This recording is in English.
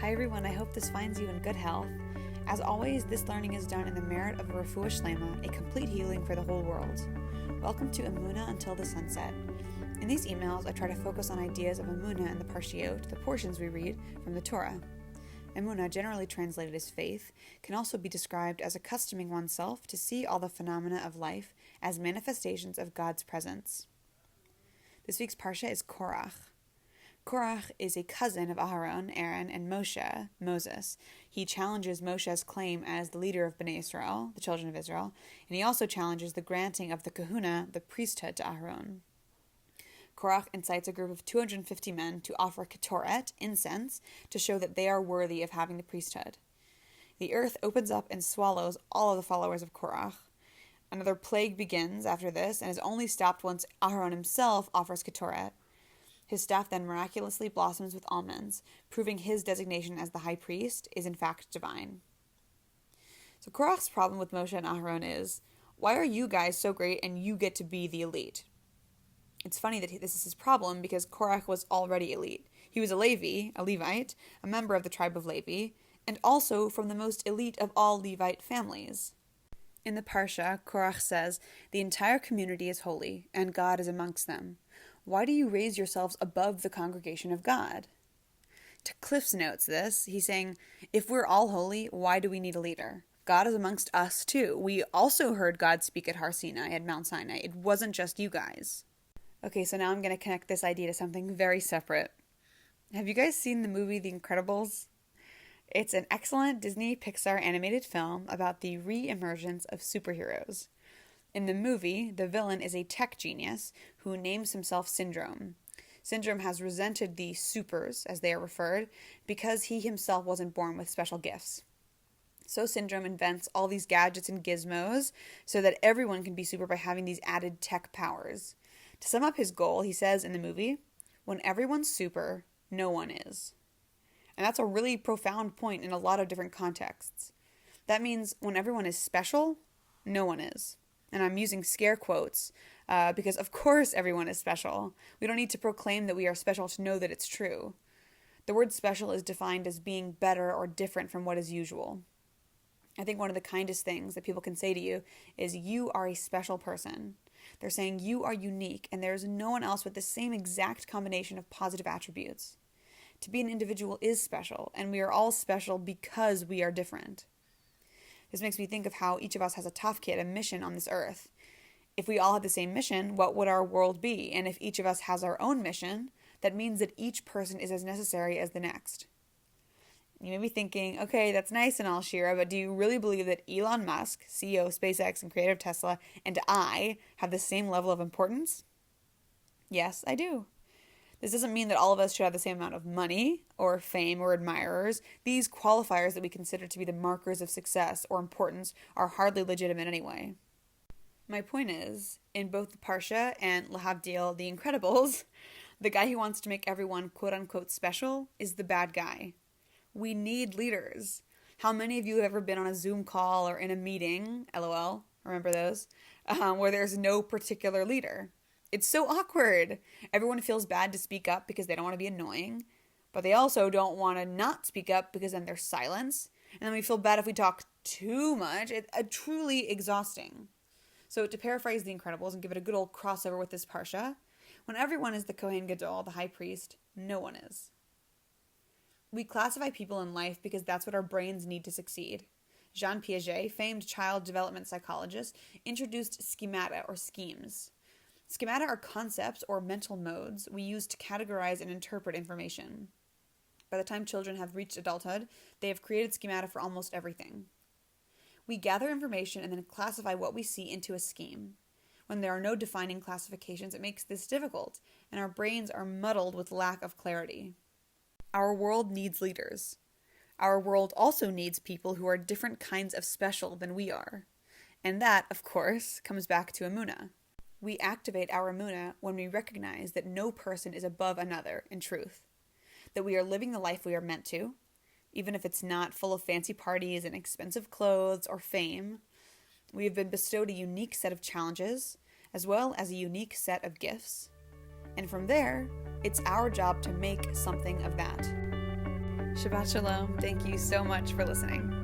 Hi everyone, I hope this finds you in good health. As always, this learning is done in the merit of a refuah shlema, a complete healing for the whole world. Welcome to Emunah Until the Sunset. In these emails, I try to focus on ideas of Emunah and the Parshiot, the portions we read from the Torah. Emunah, generally translated as faith, can also be described as accustoming oneself to see all the phenomena of life as manifestations of God's presence. This week's Parsha is Korach. Korach is a cousin of Aaron, and Moshe, Moses. He challenges Moshe's claim as the leader of Bnei Israel, the children of Israel, and he also challenges the granting of the kahuna, the priesthood, to Aaron. Korach incites a group of 250 men to offer ketoret, incense, to show that they are worthy of having the priesthood. The earth opens up and swallows all of the followers of Korach. Another plague begins after this and is only stopped once Aaron himself offers ketoret. His staff then miraculously blossoms with almonds, proving his designation as the high priest is in fact divine. So Korach's problem with Moshe and Aaron is, why are you guys so great and you get to be the elite? It's funny that this is his problem because Korach was already elite. He was a Levite, a member of the tribe of Levi, and also from the most elite of all Levite families. In the Parsha, Korach says, "The entire community is holy, and God is amongst them. Why do you raise yourselves above the congregation of God?" To Cliff's Notes this, he's saying, if we're all holy, why do we need a leader? God is amongst us too. We also heard God speak at Har Sinai, at Mount Sinai. It wasn't just you guys. Okay, so now I'm going to connect this idea to something very separate. Have you guys seen the movie The Incredibles? It's an excellent Disney Pixar animated film about the re-emergence of superheroes. In the movie, the villain is a tech genius who names himself Syndrome. Syndrome has resented the supers, as they are referred, because he himself wasn't born with special gifts. So Syndrome invents all these gadgets and gizmos so that everyone can be super by having these added tech powers. To sum up his goal, he says in the movie, when everyone's super, no one is. And that's a really profound point in a lot of different contexts. That means when everyone is special, no one is. And I'm using scare quotes because of course everyone is special. We don't need to proclaim that we are special to know that it's true. The word special is defined as being better or different from what is usual. I think one of the kindest things that people can say to you is you are a special person. They're saying you are unique and there's no one else with the same exact combination of positive attributes. To be an individual is special, and we are all special because we are different. This makes me think of how each of us has a tafkid, a mission on this earth. If we all had the same mission, what would our world be? And if each of us has our own mission, that means that each person is as necessary as the next. You may be thinking, okay, that's nice and all, Shira, but do you really believe that Elon Musk, CEO of SpaceX and creator of Tesla, and I have the same level of importance? Yes, I do. This doesn't mean that all of us should have the same amount of money or fame or admirers. These qualifiers that we consider to be the markers of success or importance are hardly legitimate anyway. My point is, in both the Parsha and Lahavdil, The Incredibles, the guy who wants to make everyone quote-unquote special is the bad guy. We need leaders. How many of you have ever been on a Zoom call or in a meeting, LOL, remember those, where there's no particular leader? It's so awkward. Everyone feels bad to speak up because they don't want to be annoying, but they also don't want to not speak up because then there's silence, and then we feel bad if we talk too much. It's truly exhausting. So to paraphrase The Incredibles and give it a good old crossover with this Parsha, when everyone is the Kohen Gadol, the high priest, no one is. We classify people in life because that's what our brains need to succeed. Jean Piaget, famed child development psychologist, introduced schemata or schemes. Schemata are concepts or mental modes we use to categorize and interpret information. By the time children have reached adulthood, they have created schemata for almost everything. We gather information and then classify what we see into a scheme. When there are no defining classifications, it makes this difficult, and our brains are muddled with lack of clarity. Our world needs leaders. Our world also needs people who are different kinds of special than we are. And that, of course, comes back to Emunah. We activate our Emunah when we recognize that no person is above another in truth, that we are living the life we are meant to, even if it's not full of fancy parties and expensive clothes or fame. We have been bestowed a unique set of challenges, as well as a unique set of gifts. And from there, it's our job to make something of that. Shabbat Shalom. Thank you so much for listening.